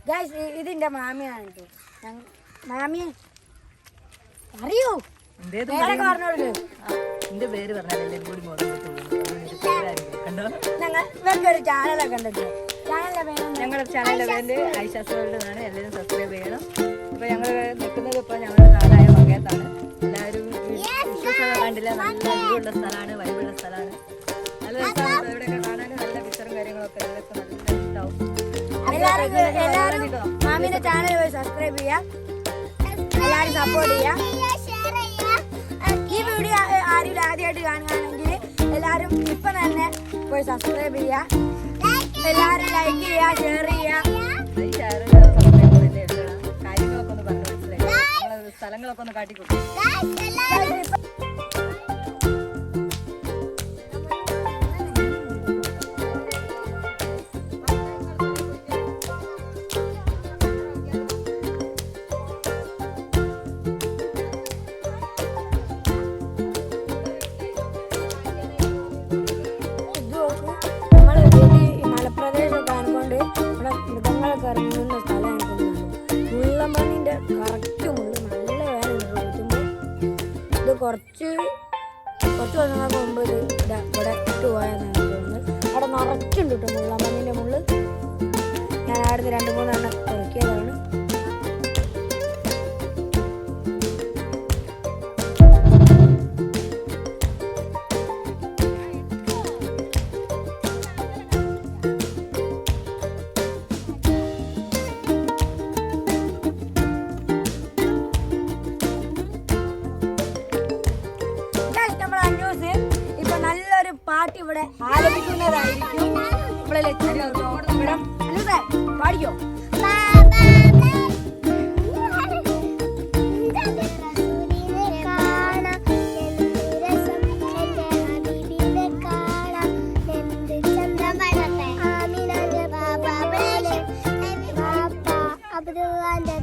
Guys ഇതിന്റെ മാമിയാണ്. മാമി അറിയോ? എന്റെ പേര് പറഞ്ഞാലേ കൂടി ഞങ്ങൾക്കൊരു ചാനലൊക്കെ ഉണ്ടല്ലോ. ഞങ്ങളുടെ ചാനലിന്റെ പേര് ഐഷാസ് വേൾഡ് എന്നാണ്. എല്ലാവരും സബ്സ്ക്രൈബ് ചെയ്യണം. ഇപ്പൊ ഞങ്ങൾ നിൽക്കുന്നത് ഇപ്പൊ ഞങ്ങളുടെ നാടായ മകയത്താണ്. എല്ലാവരും കണ്ടില്ല, നല്ല വ്യൂ സ്ഥലമാണ്, വൈബുള്ള സ്ഥലമാണ്. നല്ല രസമാണ്. ഇവിടെയൊക്കെ കാണാൻ നല്ല പിക്ചറും കാര്യങ്ങളൊക്കെ എല്ലാവർക്കും നല്ല ഇഷ്ടമാവും. എല്ലാവരും മാമിന്റെ ചാനൽ പോയി സബ്സ്ക്രൈബ് ചെയ്യാം, എല്ലാവരും സപ്പോർട്ട് ചെയ്യാം. ഈ വീഡിയോ ആരും ആദ്യമായിട്ട് കാണുകയാണെങ്കിൽ എല്ലാവരും ഇപ്പൊ തന്നെ പോയി സബ്സ്ക്രൈബ് ചെയ്യുക, എല്ലാവരും ലൈക്ക് ചെയ്യുക, ഷെയർ ചെയ്യുക. കാര്യങ്ങളൊക്കെ ഒന്ന് പറഞ്ഞ് മനസ്സിലായി, സ്ഥലങ്ങളൊക്കെ ഒന്ന് കാട്ടിക്കൊടുക്കും. മലപ്രദേശമൊക്കെ ആയതുകൊണ്ട് ഇവിടെ മൃഗങ്ങളൊക്കെ ഇറങ്ങുന്ന സ്ഥലമാണ്. മുള്ളമണ്ണിന്റെ കറക്റ്റ് മുള്ള് നല്ല വേദന. ഇത് കുറച്ച് വർഷങ്ങൾക്ക് മുമ്പ് ഇത് ഇവിടെ ഇട്ട് പോയെന്നാണ് തോന്നുന്നത്. അവിടെ നിറച്ചുണ്ട് കേട്ടോ മുള്ളമണ്ണിന്റെ മുള്ള്. ഞാൻ അവിടുന്ന് 2-3 എണ്ണം ഇറക്കിയതാണ്. ഇപ്പൊ നല്ലൊരു പാട്ട് ഇവിടെ ആലപിക്കുന്നതായിരിക്കും. ഇവിടെ പാടിക്കോ. അബ്ദുള്ളാന്റെ